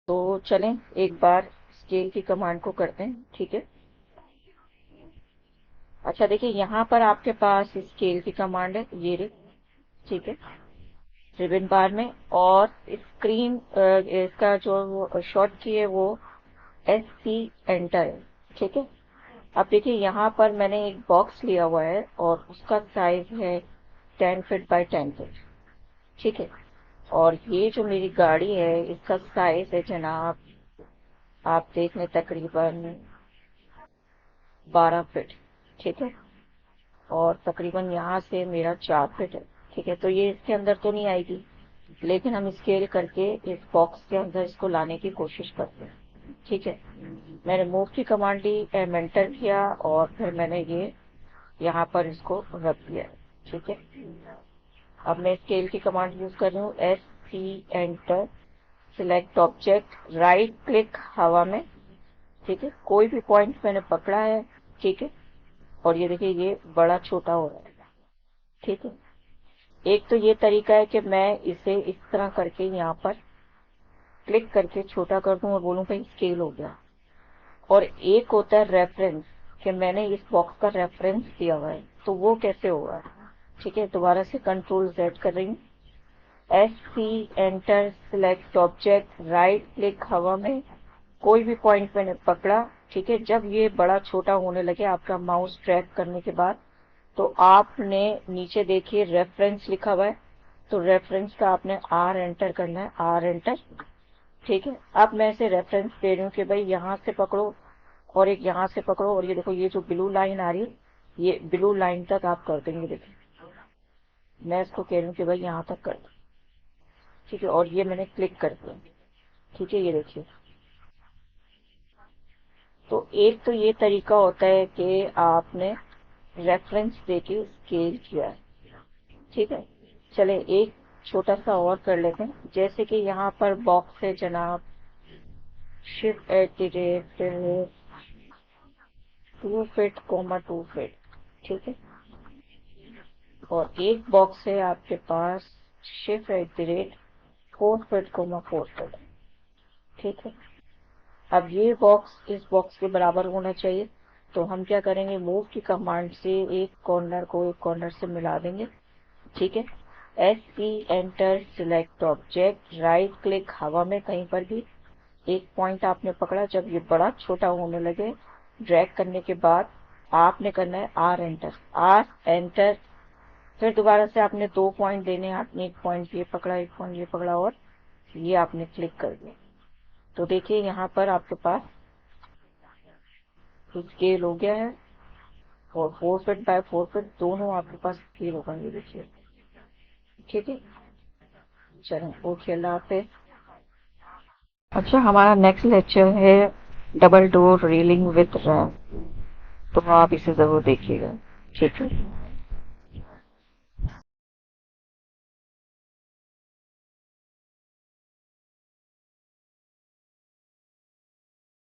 तो चलें एक बार स्केल की कमांड को करते हैं। ठीक है। अच्छा देखिए, यहाँ पर आपके पास स्केल की कमांड है, ये रही। ठीक है। रिबन बार में, और स्क्रीन इसका जो शॉर्ट की है वो SC एंटर है। ठीक है। अब देखिए, यहाँ पर मैंने एक बॉक्स लिया हुआ है और उसका साइज है 10 फीट बाय 10 फीट। ठीक है। और ये जो मेरी गाड़ी है इसका साइज है जनाब, आप देख लें, तकरीबन 12 फीट। ठीक है। और तकरीबन यहाँ से मेरा 4 फीट है। ठीक है। तो ये इसके अंदर तो नहीं आएगी, लेकिन हम स्केल करके इस बॉक्स के अंदर इसको लाने की कोशिश करते हैं। ठीक है। मैंने मूव की कमांड ली, एंटर किया, और फिर मैंने ये यहाँ पर इसको रख दिया। ठीक है। अब मैं स्केल की कमांड यूज कर रही हूँ, SC enter, select object, right click हवा में। ठीक है। कोई भी पॉइंट मैंने पकड़ा है। ठीक है। और ये देखिए, ये बड़ा छोटा हो रहा है। ठीक है। एक तो ये तरीका है कि मैं इसे इस तरह करके यहाँ पर क्लिक करके छोटा कर दूं और बोलूं भाई स्केल हो गया। और एक होता है रेफरेंस, कि मैंने इस बॉक्स का रेफरेंस दिया हुआ है, तो वो कैसे होगा। ठीक है। दोबारा से कंट्रोल Z कर रही हूँ, SC enter, select object, right click हवा में, कोई भी पॉइंट मैंने पकड़ा। ठीक है। जब ये बड़ा छोटा होने लगे आपका माउस ट्रैक करने के बाद, तो आपने नीचे देखिए रेफरेंस लिखा हुआ है, तो रेफरेंस का आपने R एंटर करना है, R एंटर। ठीक है। अब मैं इसे रेफरेंस दे रही हूँ कि भाई यहाँ से पकड़ो और एक यहाँ से पकड़ो, और ये देखो, ये जो ब्लू लाइन आ रही है, ये ब्लू लाइन तक आप कर देंगे। देखिए, मैं इसको कह रही हूँ कि भाई यहाँ तक कर दो। ठीक है। और ये मैंने क्लिक कर दिया। ठीक है। ये देखिए, तो एक तो ये तरीका होता है कि आपने रेफरेंस देके स्केल किया है। ठीक है। चले एक छोटा सा और कर लेते हैं। जैसे कि यहाँ पर बॉक्स है जनाब, shift at the rate 2 feet, 2 feet. ठीक है। और एक बॉक्स है आपके पास, shift at the rate 4 feet, 4 feet. ठीक है। अब ये बॉक्स इस बॉक्स के बराबर होना चाहिए, तो हम क्या करेंगे, मूव की कमांड से एक कॉर्नर को एक कॉर्नर से मिला देंगे। ठीक है। SC enter, select object, right click हवा में, कहीं पर भी एक पॉइंट आपने पकड़ा, जब ये बड़ा छोटा होने लगे, ड्रैग करने के बाद आपने करना है R एंटर, R एंटर। फिर दोबारा से आपने 2 पॉइंट देने हैं, आपने एक पॉइंट ये पकड़ा, एक पॉइंट ये पकड़ा, और ये आपने क्लिक कर दिया। तो देखिए, यहाँ पर आपके पास स्केल हो गया है, और 4 फीट बाय 4 फीट दोनों आपके पास स्केल होगा। ये देखिए। ठीक है। चलो, ओके, अल्लाह हाफिज। अच्छा, हमारा नेक्स्ट लेक्चर है double door railing with RAM, तो आप इसे जरूर देखिएगा। ठीक है।